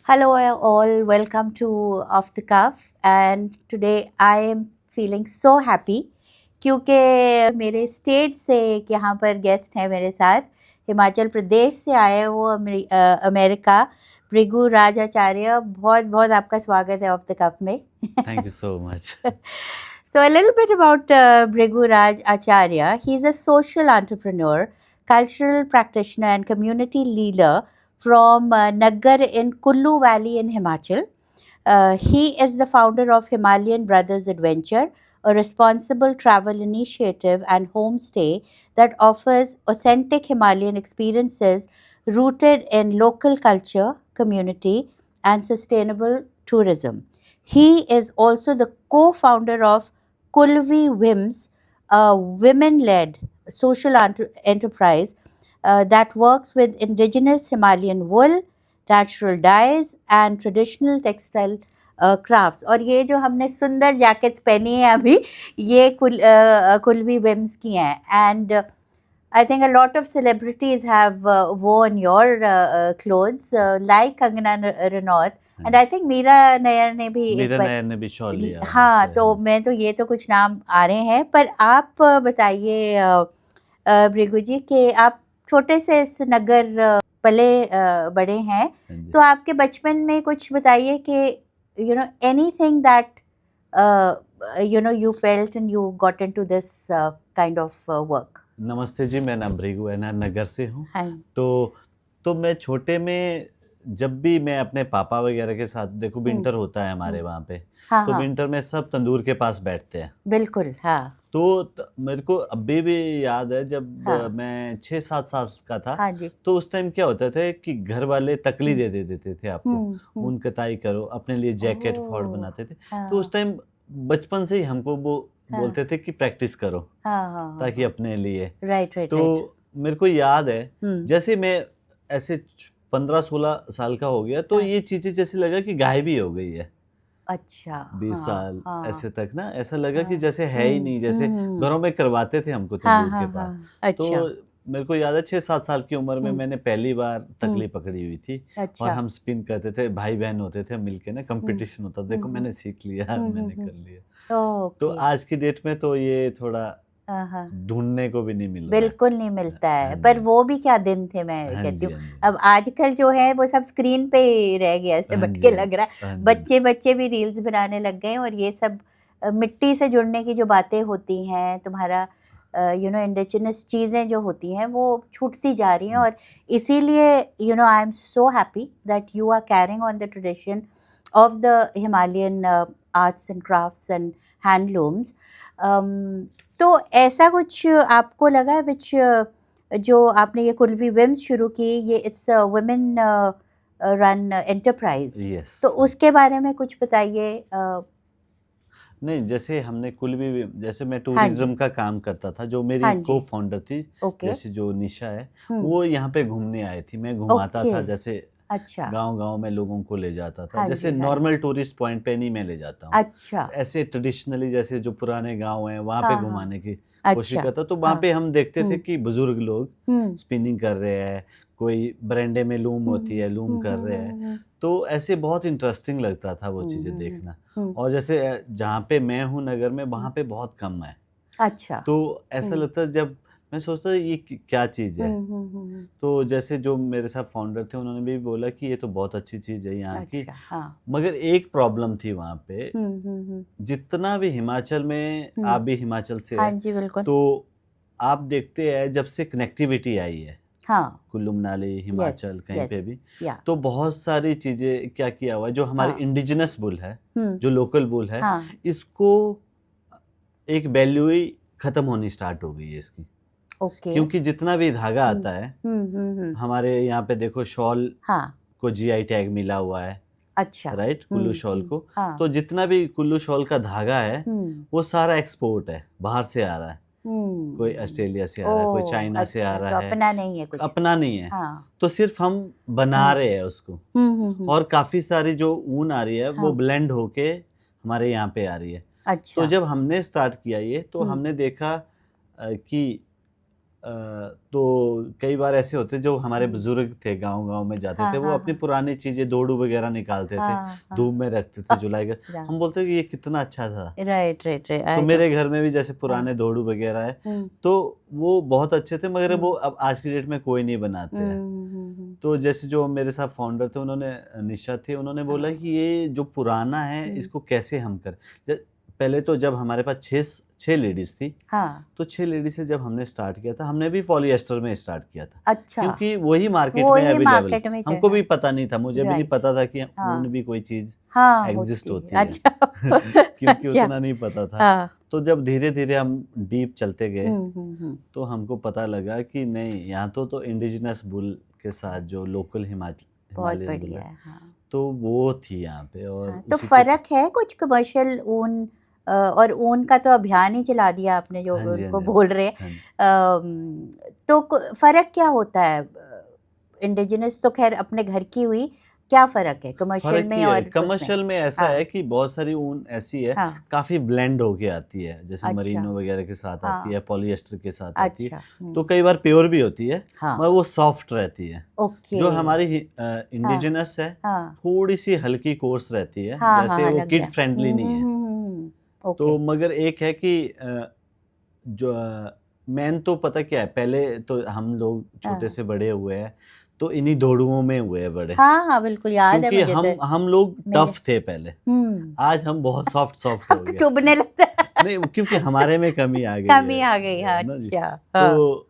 Hello, all. Welcome to Off the Cuff. And today I am feeling so happy क्योंकि मेरे state से एक यहाँ पर गेस्ट हैं मेरे साथ हिमाचल प्रदेश से आए वो अमेरिका भृगु राज आचार्य बहुत बहुत आपका स्वागत है ऑफ द कप में Thank you so much. So a little bit about Bhrigu Raj Acharya. He's a social entrepreneur, cultural practitioner and community leader from Naggar in Kullu Valley in Himachal. He is the founder of Himalayan Brothers Adventure, a responsible travel initiative and homestay that offers authentic Himalayan experiences rooted in local culture, community, and sustainable tourism. He is also the co founder of Kulvi Wims, a women led social enterprise that works with indigenous Himalayan wool, natural dyes, and traditional textile crafts और ये जो हमने सुंदर jackets पहनी है अभी ये कुल्वी whims की हैं and I think a lot of celebrities have worn your clothes, like Kangana Ranaut, and I think Meera Nair ने भी एक मीरा बार नायर ने भी शॉल लिया हाँ उनसे, तो मैं तो ये तो कुछ नाम आ रहे हैं पर आप बताइए भृगु जी कि आप छोटे से इस नगर पले बड़े हैं हाँ जी। तो आपके बचपन में कुछ बताइए कि you know anything that you felt and you got into this kind of work. नमस्ते जी, मैं नाम भृगु है ना, नगर से हूँ। हाँ तो मैं छोटे में जब भी मैं अपने पापा वगैरह के साथ देखो विंटर होता है हमारे वहाँ पे, हाँ तो हाँ विंटर में सब तंदूर के पास बैठते हैं। बिल्कुल हाँ तो मेरे को अभी भी याद है जब हाँ। मैं 6-7 साल का था, हाँ जी तो उस टाइम क्या होता था कि घर वाले तकली दे देते थे आपको, ऊन कताई करो, अपने लिए जैकेट फॉड़ ओह, बनाते थे। हाँ तो उस टाइम बचपन से ही हमको वो हाँ। बोलते थे कि प्रैक्टिस करो हाँ हाँ ताकि अपने लिए। राइट राइट तो राइट मेरे को याद है जैसे मैं ऐसे 15-16 साल का हो गया तो हाँ। ये चीजें जैसे लगा कि गायब ही हो गई है। अच्छा 20 हाँ, साल हाँ, ऐसे तक ना ऐसा लगा कि हाँ, जैसे है ही नहीं, जैसे घरों में करवाते थे हमको हाँ तंदूर हाँ के पास। हाँ तो अच्छा मेरे को याद है 6-7 साल की उम्र में हम्म, मैंने पहली बार तकली पकड़ी हुई थी और अच्छा हम स्पिन करते थे, भाई बहन होते थे मिलके ना, कंपटीशन होता था। देखो मैंने सीख लिया, मैंने कर लिया। तो ओके आज की डेट में तो ये थोड़ा हाँ हाँ ढूंढने को भी नहीं मिल रहा है। बिल्कुल नहीं मिलता है हाँ पर जी, वो भी क्या दिन थे मैं हाँ कहती जी, हूँ हाँ जी, अब आजकल जो है वो सब स्क्रीन पे ही रह गया ऐसे हाँ बटके जी, लग रहा है हाँ जी, बच्चे बच्चे भी रील्स बनाने लग गए और ये सब मिट्टी से जुड़ने की जो बातें होती हैं तुम्हारा इंडिजिनस चीज़ें जो होती हैं वो छूटती जा रही हैं और इसीलिए I am so happy that you are carrying on the tradition of the Himalayan arts and crafts and handlooms तो ऐसा कुछ आपको लगा विच जो आपने ये कुल्वी विम्स शुरू की ये it's women run enterprise yes. तो उसके बारे में कुछ बताइए नहीं, जैसे हमने कुल भी, जैसे मैं हाँ जी टूरिज्म का काम करता था, जो मेरी हाँ जी को फाउंडर थी, ओके जैसे जो निशा है, हम्म वो यहाँ पे घूमने आई थी। मैं घुमाता ओके था, जैसे अच्छा गांव-गांव में लोगों को ले जाता था। हाँ जैसे जी हाँ नॉर्मल टूरिस्ट पॉइंट पे नहीं मैं ले जाता हूँ। अच्छा ऐसे ट्रेडिशनली जैसे जो पुराने गांव हैं, वहाँ पे हाँ हाँ घुमाने की कोशिश अच्छा करता। तो वहाँ हाँ पे हम देखते थे हम्म कि बुजुर्ग लोग हम्म स्पिनिंग कर रहे हैं, कोई बरामदे में लूम होती है, लूम कर रहे हैं। तो ऐसे बहुत इंटरेस्टिंग लगता था वो चीज़ें देखना। और जैसे जहाँ पे मैं हूँ नगर में, वहाँ पे बहुत कम है। अच्छा तो ऐसा लगता है, जब मैं सोचता ये क्या चीज़ है। तो जैसे जो मेरे साथ फाउंडर थे, उन्होंने भी बोला कि ये तो बहुत अच्छी चीज़ है यहाँ की। अच्छा हाँ मगर एक प्रॉब्लम थी वहाँ पे, जितना भी हिमाचल में, आप भी हिमाचल से हाँ है, जी बिल्कुल तो आप देखते हैं जब से कनेक्टिविटी आई है, हाँ कुल्लू मनाली, यस हिमाचल, कहीं पे भी, यस या तो बहुत सारी चीज़ें क्या किया हुआ है, जो हमारे हाँ इंडिजिनस बुल है, हम्म जो लोकल बुल है, हाँ इसको एक वैल्यू ही खत्म होनी स्टार्ट हो गई है इसकी। ओके क्योंकि जितना भी धागा आता है, हमारे यहाँ पे देखो शॉल हाँ को जीआई टैग मिला हुआ है, अच्छा राइट, कुल्लू शॉल को। हाँ तो जितना भी कुल्लू शॉल का धागा है, वो सारा एक्सपोर्ट है, बाहर से आ रहा है। कोई ऑस्ट्रेलिया से आ रहा है, कोई ओह चाइना से आ अच्छा तो रहा है, अपना नहीं है कुछ अपना नहीं है। हाँ तो सिर्फ हम बना रहे हैं उसको, और काफ़ी सारी जो ऊन आ रही है वो हाँ ब्लेंड होके हमारे यहाँ पे आ रही है। तो अच्छा जब हमने स्टार्ट किया ये, तो हमने देखा कि तो कई बार ऐसे होते जो हमारे हम्म, बुजुर्ग थे गांव-गांव में जाते हाँ थे, वो हाँ अपनी हाँ पुरानी चीजें दौड़ू वगैरह निकालते थे, हाँ हाँ धूप में रखते थे जुलाई का। राइट हम बोलते कि ये कितना अच्छा था। राइट राइट तो आई नो मेरे घर में भी जैसे हाँ पुराने दौड़ू वगैरह है, हम्म तो वो बहुत अच्छे थे, मगर वो हम्म अब आज की डेट में कोई नहीं बनाते हैं। तो हम्म, जैसे जो मेरे साथ फाउंडर थे, उन्होंने निशा थे, उन्होंने बोला हाँ कि ये जो पुराना है हम्म, इसको कैसे हम करें। पहले तो जब हमारे पास छः लेडीज थी, हाँ तो 6 लेडीज से जब हमने स्टार्ट किया था, हमने भी पॉलिएस्टर में स्टार्ट किया था, अच्छा क्योंकि वही मार्केट वो में ही अवेलेबल मार्केट थी। में हमको हाँ भी पता नहीं था, मुझे भी नहीं राइट पता था कि ऊन हाँ भी कोई चीज़ हाँ एग्जिस्ट होती है होती है। अच्छा क्योंकि अच्छा उतना नहीं पता था। हाँ तो जब धीरे-धीरे हम डीप चलते गए, हम्म। तो हमको पता लगा कि नहीं, यहाँ तो इंडिजिनस बुल के साथ जो लोकल बहुत हिमालयन बुल बढ़िया है, है हाँ तो वो थी यहाँ पे, और हाँ तो उसी के फर्क है कुछ कमर्शियल ऊन और ऊन का तो अभियान ही चला दिया आपने जो हाँ जी, हाँ उनको जी, बोल रहे हैं हाँ जी। तो फर्क क्या होता है इंडिजिनस तो खैर अपने घर की हुई क्या फर्क है कमर्शियल फ़र्क में ये है, और उसमें कमर्शियल में ऐसा हाँ है कि बहुत सारी ऊन ऐसी है, हाँ काफ़ी ब्लेंड होके आती है, जैसे अच्छा मरीनो वगैरह के साथ आती है, हाँ पॉलिएस्टर के साथ आती है, अच्छा तो कई बार प्योर भी होती है, हाँ मगर वो सॉफ्ट रहती है। ओके जो हमारी हाँ इंडिजिनस है, हाँ थोड़ी-सी हल्की कोर्स रहती है, हाँ हाँ वैसे हाँ वो लग किड गया फ्रेंडली नहीं है। ओके तो मगर एक है कि जो मेन तो पता क्या है, पहले तो हम लोग छोटे हाँ से बड़े हुए हैं, तो इन्हीं दौड़ुओं में हुए हैं बड़े, हाँ हाँ बिल्कुल याद है क्योंकि मुझे तो हम लोग मेरे टफ थे पहले। हम्म आज हम बहुत सॉफ्ट सॉफ्ट अब हो तो गए। चुभने लगता है नहीं, क्योंकि हमारे में कमी आ गई कमी आ गई हाँ है ना जी। अच्छा तो हाँ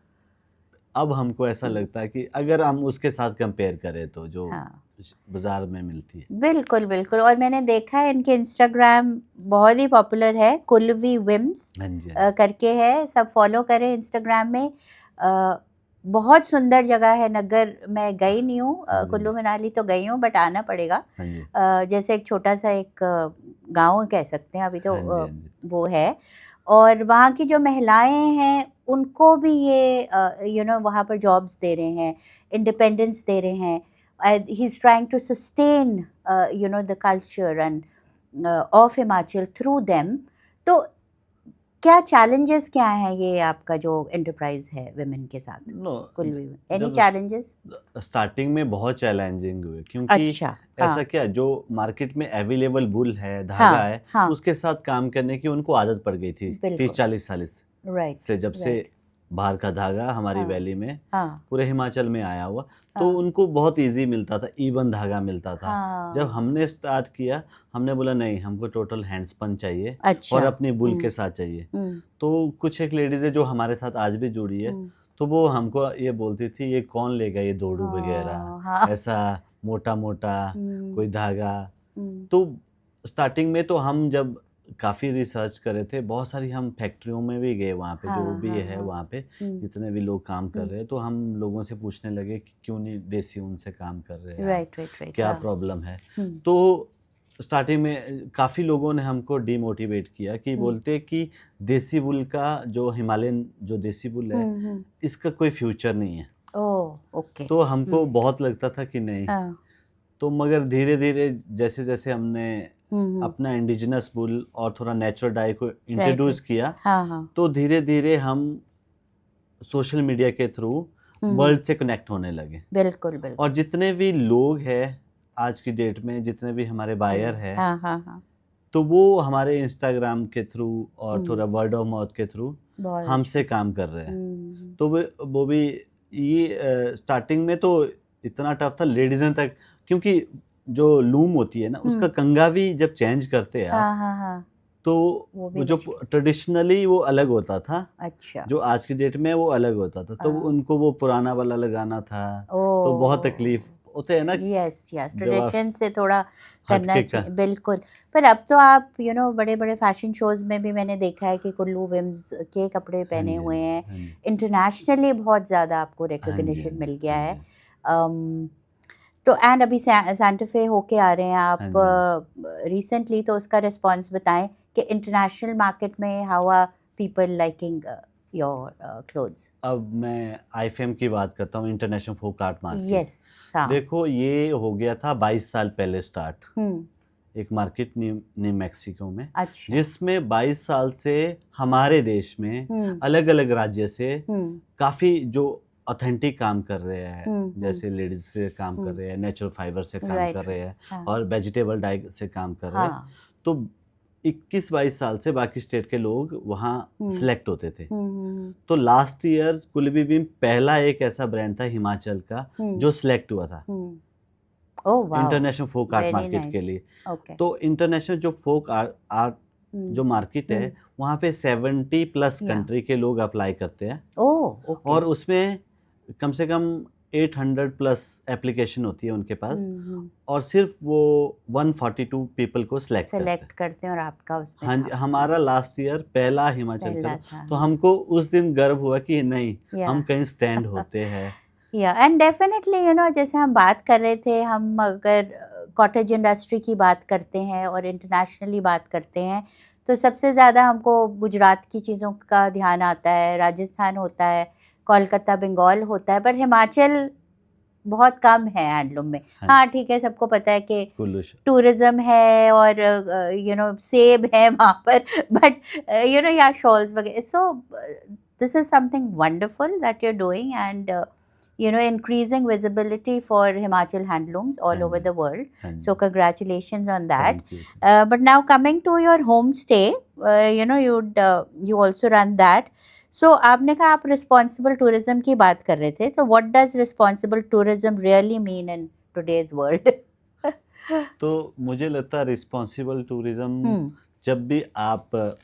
अब हमको ऐसा हम्म, लगता है कि अगर हम उसके साथ कंपेयर करें, तो जो हाँ बाजार में मिलती है। बिल्कुल बिल्कुल और मैंने देखा है इनके इंस्टाग्राम बहुत ही पॉपुलर है कुल्वी विम्स हाँ जी, हाँ जी। करके है सब फॉलो करें इंस्टाग्राम में बहुत सुंदर जगह है नग्गर मैं गई नहीं हूँ हाँ जी, हाँ कुल्लू जी। मनाली तो गई हूँ बट आना पड़ेगा हाँ जी, जैसे एक छोटा सा एक गांव कह सकते हैं अभी तो हाँ जी, हाँ जी। वो है और वहाँ की जो महिलाएं हैं उनको भी ये वहाँ पर जॉब्स दे रहे हैं इंडिपेंडेंस दे रहे हैं he is trying to sustain the culture and of Himachal through them तो क्या चैलेंजेस क्या हैं ये आपका जो एंटरप्राइज है विमेन के साथ नो, कुल एनी जब चैलेंजेस स्टार्टिंग में बहुत चैलेंजिंग हुए, क्योंकि अच्छा हाँ ऐसा क्या, जो मार्केट में अवेलेबल बुल है, धागा हाँ है, हाँ उसके साथ काम करने की उनको आदत पड़ गई थी बिल्कुल 30-40 साल राइट से, जब से राइट बाहर का धागा हमारी हाँ वैली में, हाँ पूरे हिमाचल में आया हुआ, तो हाँ उनको बहुत ईज़ी मिलता था, इवन धागा मिलता था। जब हाँ हमने स्टार्ट किया, हमने बोला नहीं, हमको टोटल हैंडस्पन चाहिए और अच्छा अपनी बुल के साथ चाहिए। हुँ, तो कुछ एक लेडीज़ है जो हमारे साथ आज भी जुड़ी है, हुँ, तो वो हमको ये बोलती थी, ये कौन लेगा ये दोड़ू वगैरह, हाँ, ऐसा मोटा-मोटा हुँ, कोई धागा। हुँ, तो स्टार्टिंग में तो हम जब काफ़ी रिसर्च करे थे, बहुत सारी हम फैक्ट्रियों में भी गए, वहाँ पे जो हाँ, भी हाँ, है हाँ, वहाँ पे, हुँ, जितने भी लोग काम कर हुँ, रहे हैं, तो हम लोगों से पूछने लगे कि क्यों नहीं देसी ऊन से काम कर रहे हैं आप? राइट, क्या हाँ, प्रॉब्लम है? हुँ, तो स्टार्टिंग में काफ़ी लोगों ने हमको डिमोटिवेट किया, कि हुँ, बोलते कि देसी वूल का, जो हिमालयन जो देसी वूल है, हुँ, इसका कोई फ्यूचर नहीं है। ओह! ओके, तो हमको हुँ, बहुत लगता था कि नहीं। हाँ, तो मगर धीरे-धीरे जैसे-जैसे हमने हुँ, अपना इंडिजिनस वूल और थोड़ा नेचुरल डाई को इंट्रोड्यूस राइट, किया, हाँ, हाँ, तो धीरे-धीरे हम सोशल मीडिया के थ्रू हुँ, वर्ल्ड से कनेक्ट होने लगे। बिल्कुल, और बिल्कुल, जितने भी लोग हैं आज की डेट में, जितने भी हमारे बायर हाँ, हैं, हाँ, हाँ, हाँ, तो वो हमारे इंस्टाग्राम के थ्रू और हुँ, थोड़ा वर्ड ऑफ माउथ के थ्रू बहुत हमसे अच्छा, काम कर रहे हैं। हुँ, तो वो भी ये स्टार्टिंग में तो इतना टफ था लेडीज़ों तक, क्योंकि जो लूम होती है ना, उसका हुँ, कंघा भी जब चेंज करते हैं आप, हाँ, हाँ, हाँ, तो वो भी वो जो मुश्किल, ट्रेडिशनली वो अलग होता था, अच्छा, जो आज की डेट में वो अलग होता था, तो हाँ, उनको वो पुराना वाला लगाना था, तो बहुत तकलीफ ओह! होते हैं ना, यस यस जब आप ट्रेडिशन से थोड़ा करना हटके का। चाहिए बिल्कुल पर अब तो आप बड़े बड़े फैशन शोज में भी मैंने देखा है कि कुल्लू विम्स के कपड़े हाँ पहने जी, हाँ हुए जी, हैं हाँ जी। इंटरनेशनली बहुत ज़्यादा आपको हाँ जी, हाँ रिकग्निशन जी, मिल गया हाँ है जी, तो एंड अभी सांताफे होके आ रहे हैं हाँ आप जी, हाँ जी। रिसेंटली तो उसका रिस्पांस बताएं कि इंटरनेशनल मार्केट में how are people liking your clothes अब मैं आईफेम की बात करता हूँ, international folk art market. Yes हाँ देखो, ये हो गया था 22 साल पहले स्टार्ट। हम्म एक मार्केट न्यू मैक्सिको में, अच्छा। जिसमें 22 साल से हमारे देश में अलग अलग राज्य से काफ़ी जो ऑथेंटिक काम कर रहे हैं, जैसे लेडीज से काम कर रहे हैं, नेचुरल फाइबर से काम राइट कर रहे राइट। हैं और वेजिटेबल डाई से काम कर रहे हैं। हाँ। तो 21-22 साल से बाकी स्टेट के लोग वहाँ सिलेक्ट होते थे। तो लास्ट ईयर कुलबी बीम पहला एक ऐसा ब्रांड था हिमाचल का जो सिलेक्ट हुआ था oh wow, international folk art very market के नाइस। लिए। ओके। तो इंटरनेशनल जो फोक आर्ट जो मार्केट है वहाँ पे 70+ या। कंट्री के लोग अप्लाई करते हैं ओह ओके। और उसमें कम से कम 800+ एप्लीकेशन होती है उनके पास और सिर्फ वो 142 पीपल को सिलेक्ट करते हैं। सेलेक्ट करते हैं और आपका उसमें हाँ था। हमारा लास्ट ईयर पहला हिमाचल पहला का था, तो हाँ। हमको उस दिन गर्व हुआ कि नहीं या। हम कहीं स्टैंड होते हैं। या एंड डेफिनेटली यू नो जैसे हम बात कर रहे थे, हम अगर कॉटेज इंडस्ट्री की बात करते हैं और इंटरनेशनली बात करते हैं तो सबसे ज़्यादा हमको गुजरात की चीज़ों का ध्यान आता है, राजस्थान होता है, कोलकाता बंगाल होता है, पर हिमाचल बहुत कम है हैंडलूम में। हाँ ठीक है, सबको पता है कि टूरिज्म है और यू नो सेब है वहाँ पर, बट यू नो या शॉल्स वगैरह। So this is something wonderful that you are doing and you know increasing visibility for Himachal handlooms all over the world. So congratulations on that. But now coming to your homestay, you know you also run that. So आपने कहा आप responsible tourism की बात कर रहे थे, तो what does responsible tourism really mean in today's world? तो मुझे लगता है रिस्पॉन्सिबल टूरिज्म जब भी आप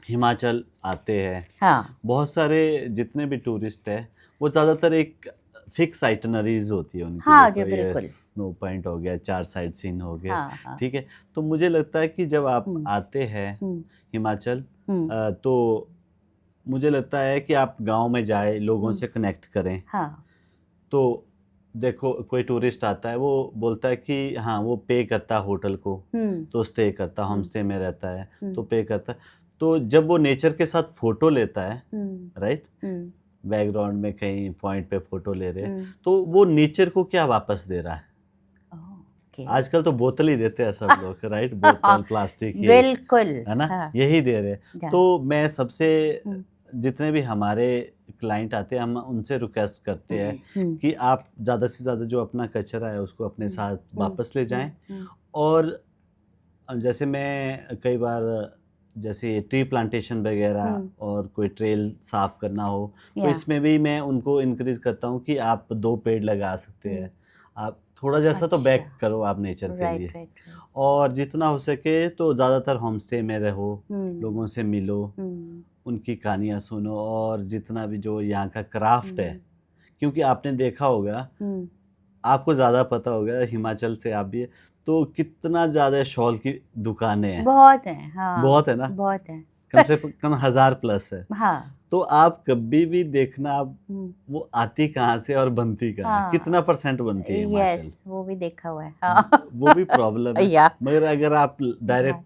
हिमाचल आते हैं, हाँ। बहुत सारे जितने भी टूरिस्ट हैं वो ज़्यादातर एक फिक्स आइटनरीज होती है उनकी। हाँ देखो, जी बिल्कुल। स्नो पॉइंट हो गया, 4 साइड सीन हो गए, हाँ, हाँ। ठीक है। तो मुझे लगता है कि जब आप आते हैं हिमाचल तो मुझे लगता है कि आप गांव में जाए, लोगों से कनेक्ट करें। हाँ। तो देखो कोई टूरिस्ट आता है वो बोलता है कि हाँ वो पे करता है होटल को, तो स्टे करता, होम स्टे में रहता है तो पे करता है। तो जब वो नेचर के साथ फोटो लेता है, राइट, बैकग्राउंड में कहीं पॉइंट पे फोटो ले रहे हैं, तो वो नेचर को क्या वापस दे रहा है? आजकल तो बोतल ही देते हैं सब लोग, राइट, बोतल प्लास्टिक की, बिल्कुल है ना, हाँ। यही दे रहे। तो मैं सबसे जितने भी हमारे क्लाइंट आते हैं हम उनसे रिक्वेस्ट करते हैं कि आप ज़्यादा से ज़्यादा जो अपना कचरा है उसको अपने साथ वापस ले जाएं। और जैसे मैं कई बार जैसे ट्री प्लांटेशन वगैरह और कोई ट्रेल साफ करना हो तो इसमें भी मैं उनको इनक्रेज करता हूँ कि आप 2 पेड़ लगा सकते हैं, आप थोड़ा जैसा तो बैक करो आप नेचर के लिए। और जितना हो सके तो ज़्यादातर होम स्टे में रहो, लोगों से मिलो, उनकी कहानियाँ सुनो और जितना भी जो यहाँ का क्राफ्ट है, क्योंकि आपने देखा होगा, आपको ज़्यादा पता होगा, हिमाचल से आप भी, तो कितना ज़्यादा शॉल की दुकानें हैं, बहुत हैं, हाँ, बहुत है ना, बहुत है, कम से कम 1000+ है। हाँ। तो आप कभी भी देखना आप वो आती कहाँ से और बनती कहाँ, हाँ। कितना % बनती है हिमाचल? यस, वो भी देखा हुआ है, हाँ। वो भी प्रॉब्लम है। मगर अगर आप डायरेक्ट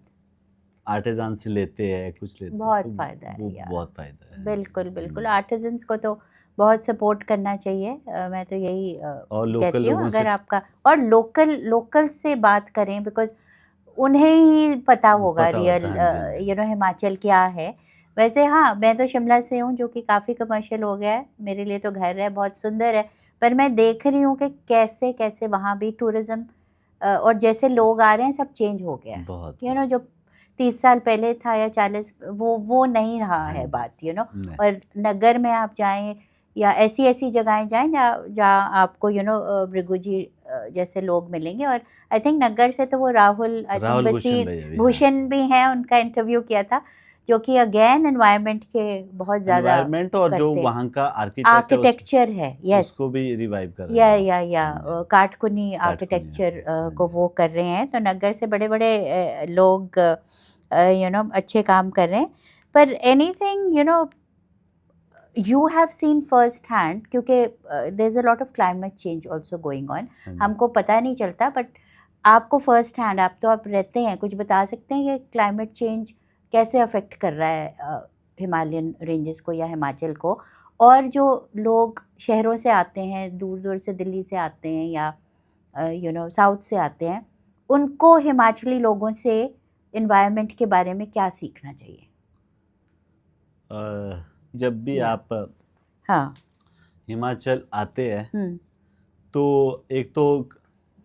आर्टिजान से लेते हैं, कुछ लेते बहुत हैं, फायदा है, बहुत फायदा है। बिल्कुल बिल्कुल, आर्टिजन्स को तो बहुत सपोर्ट करना चाहिए। मैं तो यही कहती हूँ, अगर आपका और लोकल से बात करें, बिकॉज उन्हें ही पता होगा रियल यू नो हिमाचल क्या है। वैसे हाँ, मैं तो शिमला से हूँ जो कि काफ़ी कमर्शियल हो गया है, मेरे लिए तो घर है, बहुत सुंदर है, पर मैं देख रही हूँ कि कैसे कैसे वहाँ भी टूरिज़्म और जैसे लोग आ रहे हैं सब चेंज हो गया है। यू नो जो 30 साल पहले था या 40, वो नहीं रहा है बात, यू नो। और नगर में आप जाएं या ऐसी जगहें जाएं जहाँ आपको यू नो भृगु जी जैसे लोग मिलेंगे। और आई थिंक नगर से तो वो राहुल भूषण भी हैं, उनका इंटरव्यू किया था, जो कि अगेन एनवायरनमेंट के बहुत ज़्यादा एनवायरनमेंट और जो वहाँ का आर्किटेक्चर है, यस, उसको भी रिवाइव कर रहे हैं, या काटकुनी आर्किटेक्चर को वो कर रहे हैं। तो नगर से बड़े बड़े लोग यू नो अच्छे काम कर रहे हैं। पर anything you know you have seen first hand, क्योंकि there's a lot of climate change also going on, हमको पता नहीं चलता, बट आपको फर्स्ट हैंड, आप तो आप रहते हैं, कुछ बता सकते हैं कि क्लाइमेट चेंज कैसे अफेक्ट कर रहा है हिमालयन रेंजेस को या हिमाचल को। और जो लोग शहरों से आते हैं, दूर दूर से दिल्ली से आते हैं या यू नो साउथ से आते हैं, उनको हिमाचली लोगों से एनवायरनमेंट के बारे में क्या सीखना चाहिए? जब भी या आप हाँ हिमाचल आते हैं हम्म तो एक तो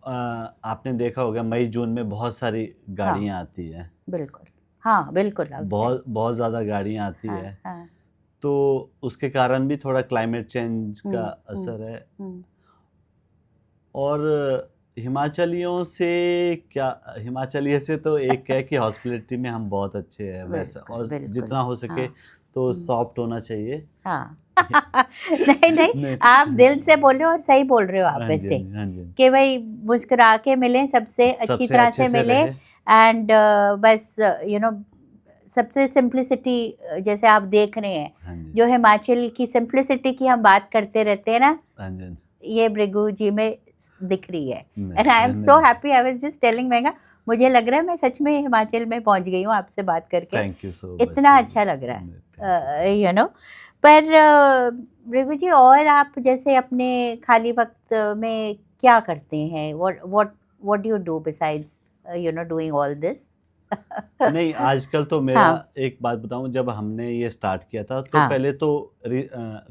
आपने देखा होगा मई जून में बहुत सारी हाँ गाड़ियाँ आती हैं, बिल्कुल, हाँ बिल्कुल उस टाइम, बहुत बहुत ज़्यादा गाड़ियाँ आती हाँ है, हाँ तो उसके कारण भी थोड़ा क्लाइमेट चेंज का हम्म असर है। हम्म और हिमाचलियों से क्या, हिमाचलियों से तो एक है कि हॉस्पिटलिटी में हम बहुत अच्छे हैं वैसा, बिल्कुल और बिल्कुल जितना हो सके हाँ तो सॉफ्ट होना चाहिए। हाँ नहीं नहीं, नहीं, आप दिल से बोल रहे हो और सही बोल रहे हो आप हाँ जी, वैसे, हाँ जी, हाँ जी, कि भाई मुस्कुरा के मिलें, सबसे अच्छी सबसे तरह अच्छे से से मिले, रहे। एंड बस सबसे सिंप्लिसिटी, जैसे आप देख रहे हैं हाँ जी, जो हिमाचल की सिंप्लिसिटी की हम बात करते रहते हैं ना, हाँ जी, हाँ जी। ये भृगु जी में दिख रही है। नहीं, एंड आई एम सो धन्यवाद। Happy, I was just telling mega, मुझे लग रहा है मैं सच में हिमाचल में पहुंच गई हूँ आपसे बात करके, थैंक यू सो मच। इतना अच्छा लग रहा नहीं, थैंक है, यू नो। पर भृगु जी, और आप जैसे अपने खाली वक्त में क्या करते हैं? What what what do you do besides doing all this? नहीं, आजकल तो मेरा हाँ एक बात बताऊं, जब हमने ये स्टार्ट किया था तो हाँ पहले तो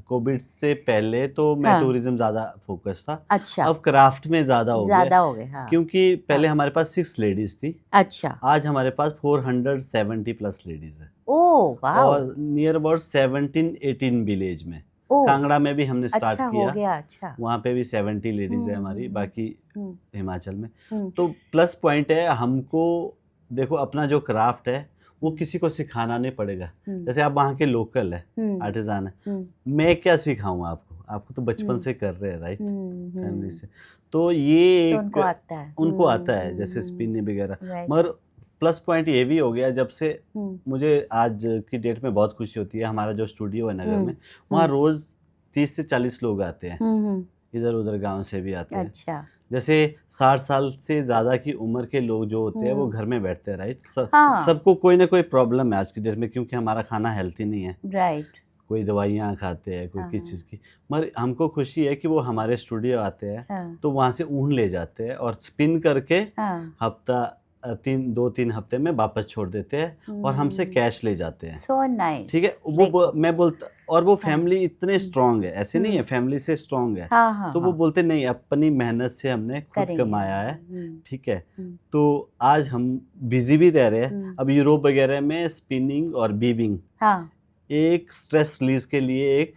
कोविड से पहले तो मैं हाँ टूरिज्म ज़्यादा फोकस था, अच्छा, अब क्राफ्ट में ज़्यादा हो गया, ज्यादा हो गए, हाँ क्योंकि पहले हाँ हमारे पास 6 लेडीज़ थी, अच्छा, आज हमारे पास 470 प्लस लेडीज़ है, ओ वाओ, और नियर अबाउट 17-18 विलेज में। ओ कांगड़ा में भी हमने स्टार्ट अच्छा हो किया, गया, अच्छा, वहाँ पे भी 70 लेडीज़ है हमारी, हम्म बाकी हम्म हिमाचल में। हम्म तो प्लस पॉइंट है हमको, देखो अपना जो क्राफ्ट है वो किसी को सिखाना नहीं पड़ेगा। हम्म जैसे आप वहाँ के लोकल है, हम्म आर्टिज़ान है, हम्म मैं क्या सिखाऊँ आपको? आपको तो बचपन हम्म से कर रहे हैं, राइट? फैमिली हम्म, से। तो ये तो एक उनको आता है, उनको आता है, जैसे स्पिनिंग वगैरह। राइट, मगर प्लस पॉइंट ये भी हो गया, जब से हम्म मुझे आज की डेट में बहुत खुशी होती है, हमारा जो स्टूडियो है नगर में, वहाँ हम्म रोज़ 30 से 40 लोग आते हैं, हम्म, इधर-उधर गाँव से भी आते हैं। अच्छा, जैसे 60 साल से ज़्यादा की उम्र के लोग जो होते हैं वो हम्म घर में बैठते हैं, राइट? हाँ सबको कोई ना कोई प्रॉब्लम है आज की डेट में, क्योंकि हमारा खाना हेल्थी नहीं है। राइट, कोई दवाइयाँ खाते हैं, कोई किस हाँ चीज़ की। मगर हमको खुशी है कि वो हमारे स्टूडियो आते हैं, हाँ तो वहाँ से ऊन ले जाते हैं और स्पिन करके हाँ 2-3 हफ्ते में वापस छोड़ देते हैं और हमसे कैश ले जाते हैं। सो नाइस, ठीक है? देखो, मैं बोलता, और वो हाँ फैमिली इतने स्ट्रॉन्ग है, ऐसे नहीं है, हम्म फैमिली से स्ट्रॉन्ग है। हाँ हाँ तो वो हाँ, बोलते नहीं, अपनी मेहनत से हमने खुद करेंगे हम, कमाया है, ठीक है? हम्म तो आज हम बिज़ी भी रह रहे हैं। हम्म, अब यूरोप वगैरह में स्पिनिंग और वीविंग हाँ एक स्ट्रेस रिलीज़ के लिए एक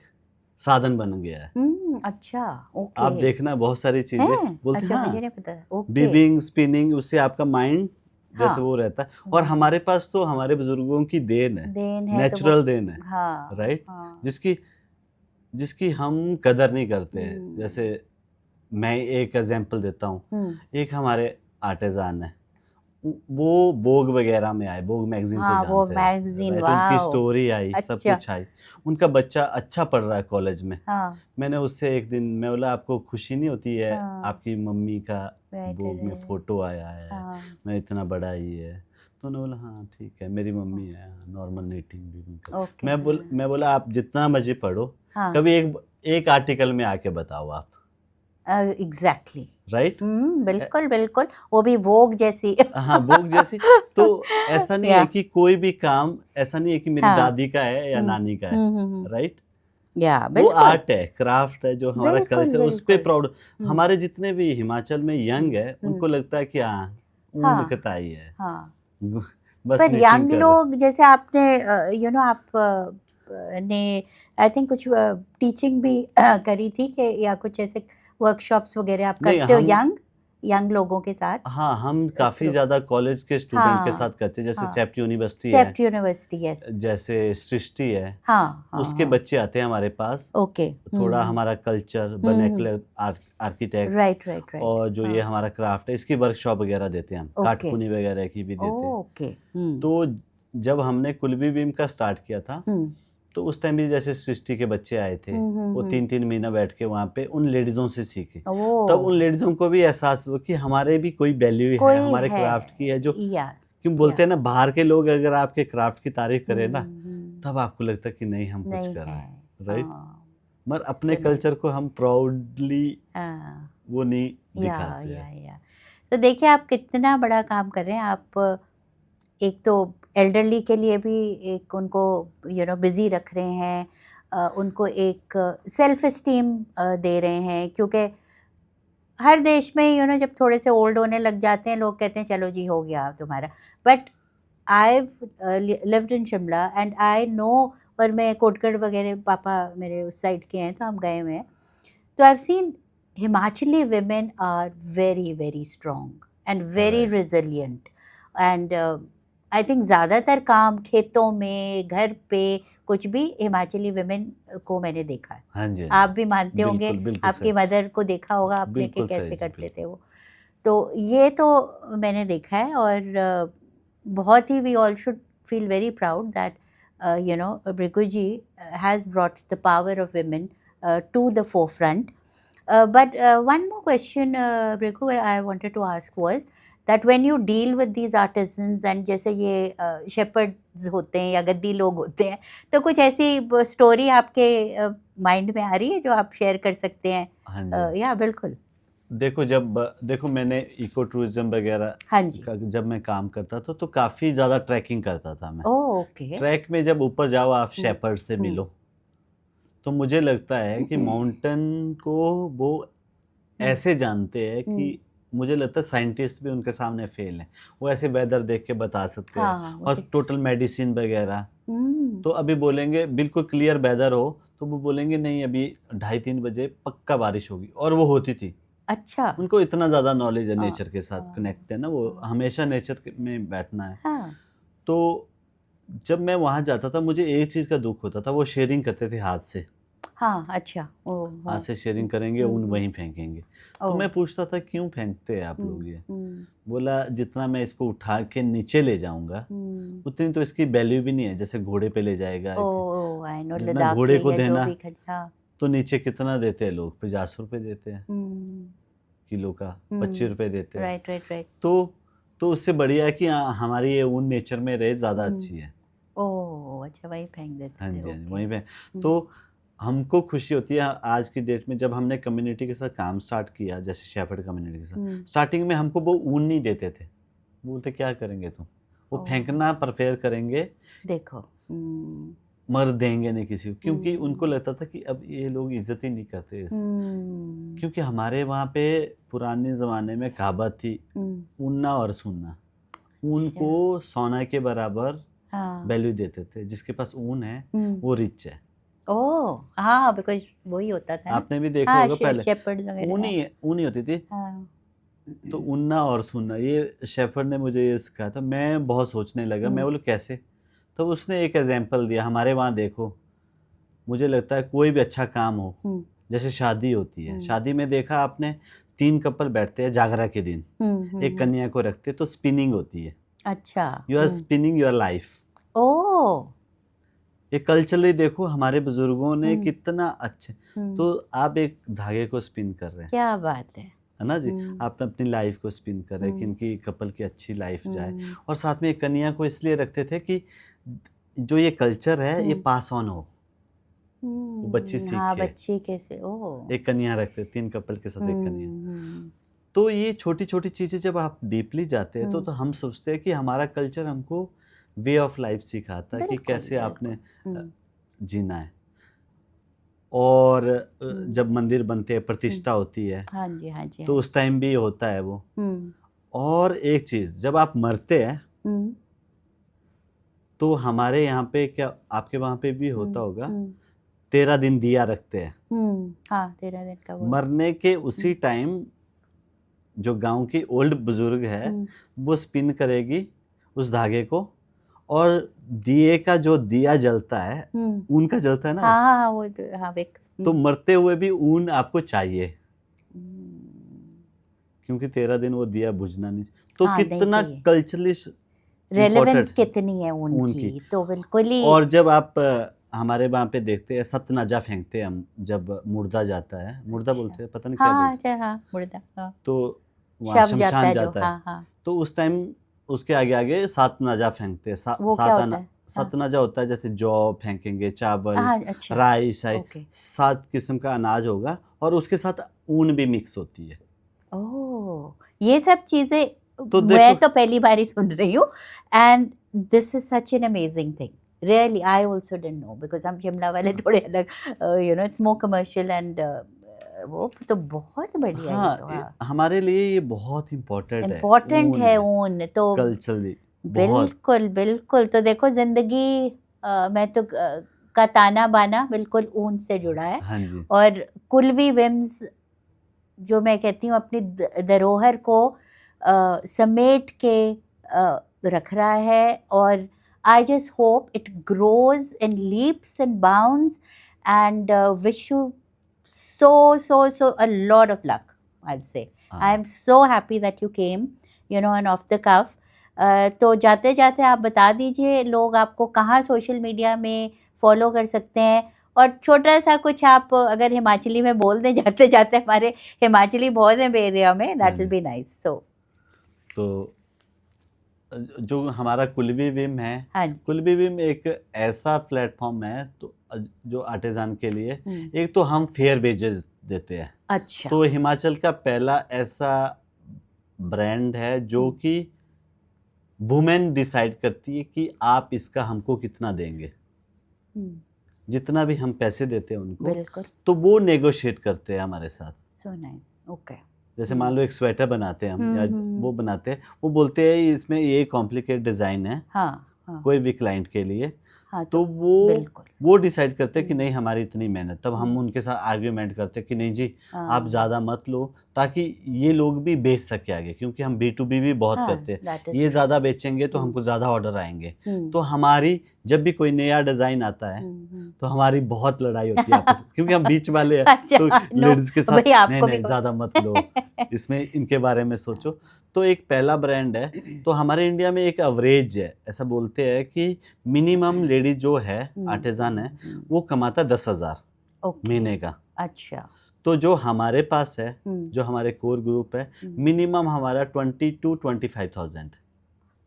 साधन बन गया है। अच्छा, ओके, आप देखना बहुत सारी चीज़ें हैं, बोलते हैं, अच्छा मुझे हाँ, नहीं पता, ओके, वीविंग, स्पिनिंग, उससे आपका माइंड हाँ जैसे वो रहता है। और हमारे पास तो हमारे बुजुर्गों की देन है, देन है तो वो, नेचुरल देन है, हाँ राइट? हाँ, जिसकी जिसकी हम कदर नहीं करते हैं। हम्म जैसे मैं एक एग्जांपल देता हूँ, हम्म, एक हमारे आर्टिज़ान है, वो वोग वगैरह में आए, वोग मैगज़ीन तो हाँ वो जानते हैं, मैगजीन, राइट? उनकी वाओ, स्टोरी आई, सब अच्छा, कुछ आई। उनका बच्चा अच्छा पढ़ रहा है कॉलेज में। हाँ मैंने उससे एक दिन मैं बोला, आपको खुशी नहीं होती है, हाँ आपकी मम्मी का राइट वोग में राइट, फ़ोटो आया है, हाँ मैं इतना बड़ा ही है। तो उन्होंने बोला, हाँ ठीक है, मेरी मम्मी है, नॉर्मल नीटिंग वीविंग कर। ओके, मैं बोला आप जितना मर्ज़ी पढ़ो, हाँ कभी एक आर्टिकल में आके बताओ आप, एग्जैक्टली, राइट? बिल्कुल बिल्कुल, वो भी वोग जैसी हाँ, वोग जैसी। तो ऐसा नहीं या है कि कोई भी काम ऐसा नहीं है कि मेरी हाँ, दादी का है या नानी का है, हम्म, राइट? या वो बिल्कुल आर्ट है, क्राफ्ट है, जो हमारा बिल्कुल कल्चर, उस पे बिल्कुल, प्राउड। हम्म हमारे जितने भी हिमाचल में यंग हम्म है, हम्म, उनको लगता है कि हाँ, ऊन हाँ कताई है, हाँ, बस पर नीटिंग यंग कर रहे। लोग जैसे आपने आप ने आई थिंक कुछ टीचिंग भी करी थी कि, या कुछ ऐसे वर्कशॉप्स वगैरह आप नहीं, करते हो हम, यंग लोगों के साथ हाँ, हम काफ़ी थ्रू, ज़्यादा कॉलेज के स्टूडेंट के साथ हाँ करते हैं, जैसे हाँ, सेप्ट यूनिवर्सिटी है, सेप्ट यूनिवर्सिटी, यस, जैसे सृष्टि है, हाँ हाँ उसके हाँ, बच्चे आते हैं हमारे पास। ओके, थोड़ा हमारा culture, hmm, vernacular architect, right right right, और जो हाँ, ये हमारा क्राफ्ट है, इसकी वर्कशॉप वगैरह देते हैं हम, ओके, काटपुनी वगैरह की भी देते हैं। ओके, तो जब हमने कुल्बी बीम का स्टार्ट किया था, हम्म तो उस टाइम भी जैसे सृष्टि के बच्चे आए थे, वो हम्म, 3-3 महीना बैठ के वहाँ पे उन लेडीज़ों से सीखे। तब ओ उन लेडीज़ों को भी एहसास हुआ कि हमारे भी कोई वैल्यू है, कोई हमारे है, क्राफ्ट की है, जो क्यों या बोलते हैं ना, बाहर के लोग अगर आपके क्राफ्ट की तारीफ़ करें ना, हम्म, तब आपको लगता है कि नहीं, हम कुछ नहीं कर रहे है, हैं, राइट? हाँ, मगर अपने सो कल्चर नाइस, को हम प्राउडली हाँ, वो नहीं या दिखाते हैं। या तो देखिए आप कितना बड़ा काम कर रहे हैं। आप एक तो एल्डरली के लिए भी एक उनको बिज़ी रख रहे हैं, उनको एक सेल्फ एस्टीम दे रहे हैं, क्योंकि हर देश में जब थोड़े से ओल्ड होने लग जाते हैं लोग कहते हैं चलो जी हो गया तुम्हारा। But I lived in Shimla and I know, और मैं कोटगढ़ वगैरह, पापा मेरे उस साइड के हैं तो हम गए हुए हैं, तो I have seen Himachali women are very very strong and very right. resilient, and I think ज़्यादातर काम खेतों में, घर पे, कुछ भी हिमाचली women को मैंने देखा है। हाँ जी, हाँ आप जी। भी मानते होंगे, बिल्कुल, बिल्कुल आपकी सही। मदर को देखा होगा आपने कि बिल्कुल सही कैसे जी, करते थे बिल्कुल। वो। तो ये तो मैंने देखा है, और बहुत ही we all should feel very proud that Bhrigu ji has brought the power of women to the forefront. But one more question, Bhrigu, I wanted to ask was that when you deal with these artisans and जैसे ये shepherds होते हैं या गद्दी लोग होते हैं, तो कुछ ऐसी स्टोरी आपके माइंड में आ रही है जो आप शेयर कर सकते हैं? हाँ जी। या बिल्कुल। देखो मैंने इको टूरिज्म वगैरह हाँ जी। का जब मैं काम करता था तो काफ़ी ज़्यादा ट्रैकिंग करता था मैं। Oh okay. ट्रैक में जब ऊपर जाओ आप हम्म, शेपर्ड से हम्म, मिलो, तो मुझे लगता है कि माउंटेन को वो हम्म, ऐसे जानते हैं हम्म, कि मुझे लगता है साइंटिस्ट भी उनके सामने फेल हैं। वो ऐसे वेदर देख के बता सकते हैं हाँ वो और टोटल मेडिसिन वगैरह। हम्म, तो अभी बोलेंगे बिल्कुल क्लियर वेदर हो तो वो बोलेंगे नहीं अभी 2:30-3 बजे पक्का बारिश होगी, और वो होती थी। अच्छा। उनको इतना ज़्यादा नॉलेज है, हाँ नेचर के साथ हाँ कनेक्ट है ना, वो हाँ हमेशा नेचर में बैठना है। हाँ, तो जब मैं वहाँ जाता था मुझे एक चीज़ का दुःख होता था, वो शेयरिंग करते थे हाथ से। हाँ, अच्छा, ओ हाथ हाँ, से शेयरिंग करेंगे, ऊन वहीं फेंकेंगे। तो ओ, मैं पूछता था क्यों फेंकते हैं आप लोग हम्म, ये? हम्म, बोला जितना मैं इसको उठा के नीचे ले जाऊँगा, हम्म, उतनी तो इसकी वैल्यू भी नहीं है, जैसे घोड़े पे ले जाएगा। ओ ओ आई नो, जितना लद्दाख घोड़े के को या जो देना, भी हाँ, तो नीचे कितना देते हैं लोग? ₹50 देते हैं हम्म, किलो का, हम्म, ₹25 देते हैं। राइट राइट राइट, तो उससे बढ़िया है कि हमारी ये ऊन नेचर में रहे, ज़्यादा अच्छी है। ओ अच्छा, वही फेंक देते हाँ थे, जी, हाँ जी, ओके। वहीं पे। तो हमको खुशी होती है आज की डेट में जब हमने कम्युनिटी के साथ काम स्टार्ट किया, जैसे शेफर्ड कम्युनिटी के साथ। स्टार्टिंग में हमको वो ऊन नहीं देते थे। बोलते क्या करेंगे तुम? वो ओ फेंकना प्रेफ़र करेंगे, देखो, मगर देंगे नहीं किसी को, क्योंकि उनको हम्म, लगता था कि अब ये लोग इज़्ज़त ही नहीं करते इस। हम्म, क्योंकि हमारे वहाँ पे पुराने ज़माने में कहावत थी, हम्म, ऊनना और सूनना। ऊन अच्छा, को सोना के बराबर हाँ, वैल्यू देते थे। जिसके पास ऊन है, हम्म, वो रिच है। ओ हाँ, बिकॉज वही होता था ना। आपने भी देखा हाँ, होगा पहले, शेपर्ड्स वगैरह, हाँ ऊन ही होती थी। हाँ, तो ऊनना और सूनना, ये शेफर्ड ने मुझे ये सिखाया था। मैं बहुत सोचने लगा, मैं बोला कैसे? तो उसने एक एग्ज़ाम्पल दिया, हमारे वहाँ देखो, मुझे लगता है कोई भी अच्छा काम हो, हम्म, जैसे शादी होती है, हम्म, शादी में देखा आपने 3 कपल बैठते हैं जागरा के दिन, एक कन्या को रखते हैं, तो स्पिनिंग होती है। अच्छा, you are spinning your life. ओ, ये कल्चरली देखो हमारे बुजुर्गों ने हम्म, कितना अच्छे। हम्म, तो आप एक धागे को स्पिन कर रहे हैं, क्या बात है ना जी? हम्म, आप अपनी लाइफ को स्पिन कर रहे हैं कि हम्म, इनकी कपल की अच्छी लाइफ जाए। हम्म, और साथ में एक कन्या को इसलिए रखते थे कि जो ये कल्चर है ये हम्म, पास ऑन हो, वो बच्ची हाँ, सीखे। बच्ची कैसे, ओ, एक कन्या रखते, 3 कपल के साथ एक कन्या। हम्म, तो ये छोटी-छोटी चीज़ें जब आप डीपली जाते हैं तो हम्म, हम सोचते हैं कि हमारा कल्चर हमको वे ऑफ लाइफ सिखाता है कि बिल्कुल कैसे आपने बिल्कुल, जीना है। और हम्म, जब मंदिर बनते हैं, हम्म, प्रतिष्ठा होती है, हाँ जी हाँ जी तो हाँ जी, उस टाइम भी होता है वो। हम्म, और एक चीज़, जब आप मरते हैं, हम्म, तो हमारे यहाँ पे क्या, आपके वहाँ पे भी होता हम्म, होगा, 13 दिन दिया रखते हैं। हाँ, 13 दिन का वो, मरने के उसी टाइम जो गाँव की ओल्ड बुजुर्ग है, हम्म, वो स्पिन करेगी उस धागे को, और दिए का जो दिया जलता है, हम्म, ऊन का जलता है ना हाँ वो, हाँ हाँ, वो हाँ विक, तो मरते हुए भी ऊन आपको चाहिए, हम्म, क्योंकि 13 दिन वो दिया बुझना नहीं। तो हाँ नहीं कितना चाहिए, कल्चरली रेलेवेंस इम्पोर्टेंट है कितनी है ऊन उनकी, की। तो बिल्कुल ही, और जब आप हमारे वहाँ पे देखते हैं सतनाजा फेंकते हैं हम, जब मुर्दा जाता है, मुर्दा अच्छा, बोलते हैं, पता नहीं क्या हाँ बोलते अच्छा, हाँ मुर्दा, हाँ, हैं, तो वहाँ शव जाता शमशान है जो, जाता है, हाँ हाँ, तो उस टाइम उसके आगे आगे सतनाजा फेंकते हैं। वो क्या होता है? हाँ सतनाजा होता है, जैसे जौ फेंकेंगे, चावल, हाँ, अच्छा, राइस, ओके, 7 किस्म का अनाज होगा, और उसके साथ ऊन भी मिक्स होती है। ओह, ये सब चीजें तो मैं देखो तो पहली बार ही सुन रही हूँ, and this is such an amazing thing, really I also didn't know, because हम शिमला वाले थोड़े अलग, you know it's more commercial and वो तो बहुत बढ़िया। ये तो हाँ हमारे लिए ये बहुत इम्पोर्टेंट है, इम्पोर्टेंट ऊन है ऊन तो, कल्चरली बहुत। बिल्कुल बिल्कुल। तो देखो जिंदगी मैं तो का ताना बाना बिल्कुल ऊन से जुड़ा है, हाँ जी, और कुल्वी विम्स जो मैं कहती हूँ अपनी धरोहर को समेट के रख रहा है, और I just hope it grows in leaps and bounds, and wish you so a lot of luck, I'll say. I am so happy that you came, you know, and off the cuff. तो जाते जाते आप बता दीजिए लोग आपको कहाँ social media में फॉलो कर सकते हैं, और छोटा सा कुछ आप अगर हिमाचली में बोल दें जाते जाते, हमारे हिमाचली बहुत हैं बे एरिया में, दैट विल बी नाइस। सो तो जो हमारा कुल्वी विम है, हाँ कुल्वी विम एक ऐसा प्लेटफॉर्म है तो जो आर्टिजान के लिए, एक तो हम फेयर वेजेस देते हैं। अच्छा, तो हिमाचल का पहला ऐसा ब्रांड है जो कि वुमेन डिसाइड करती है कि आप इसका हमको कितना देंगे, जितना भी हम पैसे देते हैं उनको, बिल्कुल, तो वो नेगोशिएट करते हैं हमारे साथ। So nice, okay. जैसे मान लो एक स्वेटर बनाते हैं हम, या वो बनाते हैं, वो बोलते हैं इसमें ये कॉम्प्लिकेट डिज़ाइन है, हाँ कोई भी क्लाइंट के लिए, हाँ, तो बिल्कुल वो डिसाइड करते हैं कि नहीं हमारी इतनी मेहनत, तब हम उनके साथ आर्ग्यूमेंट करते हैं कि नहीं जी आप ज़्यादा मत लो, ताकि ये लोग भी बेच सके आगे, क्योंकि हम B2B भी बहुत करते हैं, ये ज़्यादा बेचेंगे तो हमको ज़्यादा ऑर्डर आएंगे। तो हमारी जब भी कोई नया डिज़ाइन आता है तो हमारी बहुत लड़ाई होती है आपस में, क्योंकि हम बीच वाले हैं। अच्छा, तो नो, लेडीज़ के साथ भाई आपको नहीं भी नहीं ज़्यादा मत लो, इसमें इनके बारे में सोचो। तो एक पहला ब्रांड है। तो हमारे इंडिया में एक एवरेज है, ऐसा बोलते हैं कि मिनिमम लेडी जो है आर्टिजान है वो कमाता 10,000 महीने का। अच्छा, तो जो हमारे पास है, जो हमारे कोर ग्रुप है, मिनिमम हमारा 20 to 25,000।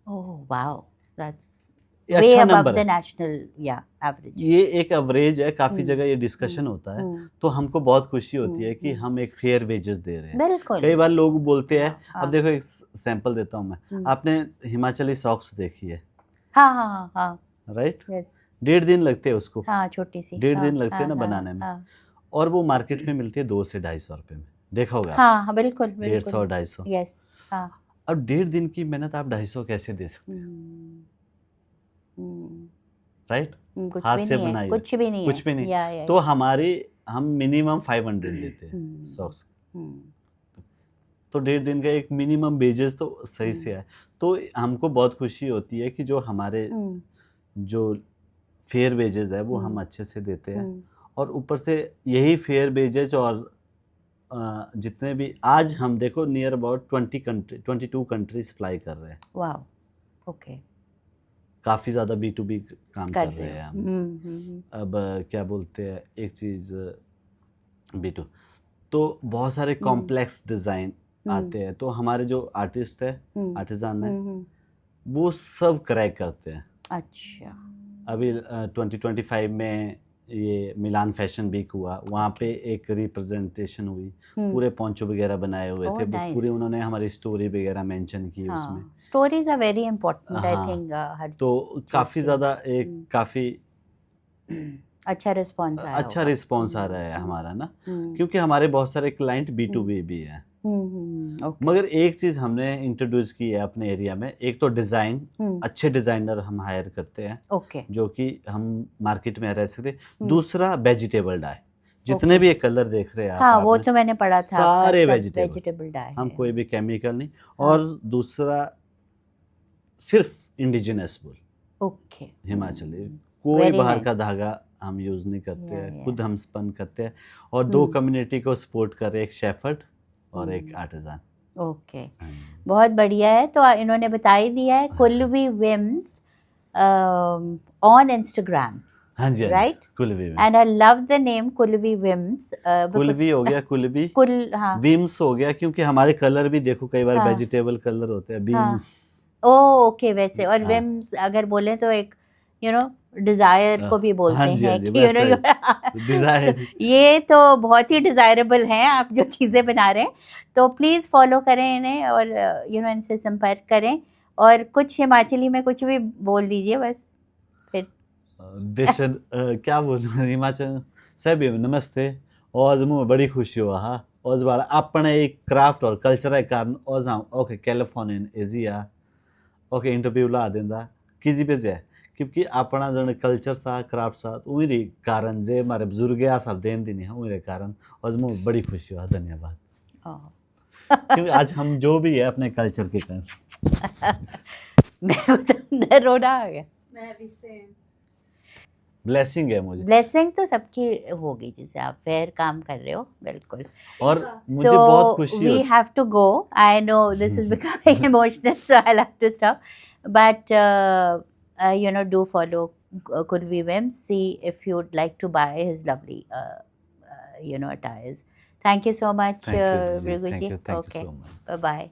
ओह वाओ, दैट्स ये way अच्छा above नंबर the है। national, yeah, average. ये एक एवरेज है, काफी जगह ये डिस्कशन होता है, तो हमको बहुत खुशी होती है कि हम एक फेयर वेजेस दे रहे हैं। बिल्कुल, कई बार लोग बोलते हैं, हाँ। अब देखो एक सैंपल देता हूँ मैं, आपने हिमाचली सॉक्स देखी है, हाँ, राइट? यस, 1.5 दिन लगते हैं उसको, हाँ, छोटी सी, 1.5 दिन लगते हैं ना बनाने में, हाँ, और वो मार्केट में मिलती है 2 से 250 रुपए में, देखा होगा हाँ, बिल्कुल, 150 250। यस, हाँ, अब 1.5 दिन की मेहनत आप 250 कैसे दे सकते हैं, राइट? कुछ हाथ भी से नहीं है, बनाई कुछ भी नहीं है, कुछ भी नहीं। या, तो हम मिनिमम 500 देते हैं सॉक्स। तो 1.5 दिन का एक मिनिमम वेजेस तो सही से है। तो हमको बहुत खुशी होती है कि जो हमारे जो फेयर वेजेस है वो हम अच्छे से देते हैं, और ऊपर से यही फेयर वेजेस और जितने भी आज हम देखो नियर अबाउट 22 कंट्री सप्लाई कर रहे हैं। वाओ, ओके, काफ़ी ज़्यादा B2B काम कर रहे हैं हम। अब क्या बोलते हैं एक चीज़ B2, तो बहुत सारे कॉम्प्लेक्स डिज़ाइन आते हैं, तो हमारे जो आर्टिस्ट है, आर्टिजान है, वो सब क्रैक करते हैं। अच्छा, अभी 2025 में ये मिलान फैशन वीक हुआ, वहाँ पे एक रिप्रेजेंटेशन हुई, पूरे पोंचो वगैरह बनाए हुए थे, पूरे उन्होंने हमारी स्टोरी वगैरह मेंशन की उसमें। Stories are very important, I think. तो काफ़ी ज़्यादा एक काफ़ी अच्छा रिस्पॉन्स आ रहा है हमारा ना, क्योंकि हमारे बहुत सारे क्लाइंट B2B भी हैं। मगर एक चीज़ हमने इंट्रोड्यूस की है अपने एरिया में, एक तो डिज़ाइन, अच्छे डिज़ाइनर हम हायर करते हैं, जो कि हम मार्केट में रह सकते। दूसरा वेजिटेबल डाई, जितने भी ये कलर देख रहे हैं हाँ, वो तो मैंने पढ़ा था, सारे वेजिटेबल डाई, हम कोई भी केमिकल नहीं। और दूसरा सिर्फ इंडिजिनस वूल, हिमाचली, कोई बाहर का धागा हम यूज़ नहीं करते हैं, खुद हम स्पन करते हैं, और 2 कम्युनिटी को सपोर्ट कर रहे हैं, एक शेफर्ड और एक आर्टिजान। ओके, बहुत बढ़िया है। तो इन्होंने बता ही दिया है, कुल्वी विम्स ऑन इंस्टाग्राम, हाँ जी, right? Kulvi, and I love the name Kulvi whims. Kulvi हो गया, कुल्वी, हाँ, विम्स हो गया, क्योंकि हमारे कलर भी देखो कई बार वेजिटेबल कलर होते हैं, बीन्स। ओके, वैसे, और विम्स अगर बोले तो एक यू नो डिजायर को भी बोलते हाँ जी, हाँ हैं जी, कि यू नो वैसा डिजायर। ये तो बहुत ही डिजायरेबल हैं आप जो चीज़ें बना रहे हैं, तो प्लीज़ फॉलो करें इन्हें और यू नो इनसे संपर्क करें और कुछ हिमाचली में कुछ भी बोल दीजिए बस फिर। देशन क्या बोलूं हिमाचल साहब नमस्ते। आज मुझे बड़ी खुशी हुआ हा आज बार अपने एक क्राफ्ट और कल्चर के कारण आज हम ओके कैलिफोर्नियन एजिया ओके इंटरव्यू ला देंदा किसी पे जाए क्योंकि अपना जन कल्चर सा क्राफ्ट सा उन्हीं कारण जे हमारे बुजुर्ग आ सब देन दिन है उन्हीं कारण आज मुझे बड़ी खुशी हुआ धन्यवाद ओह। क्योंकि आज हम जो भी है अपने कल्चर के कारण मेरे को तो रोना आ गया। मैं भी सेम। ब्लेसिंग है मुझे ब्लेसिंग तो सबकी होगी जैसे आप फेयर काम कर रहे हो बिल्कुल। और मुझे बहुत So खुशी we होती have to go. I know this is becoming emotional, so I'll have to stop. But you know, do follow Kurvi Wims. See if you'd like to buy his lovely, you know, attires. Thank you so much, thank you ji Brigu thank ji. You Okay, so much bye bye.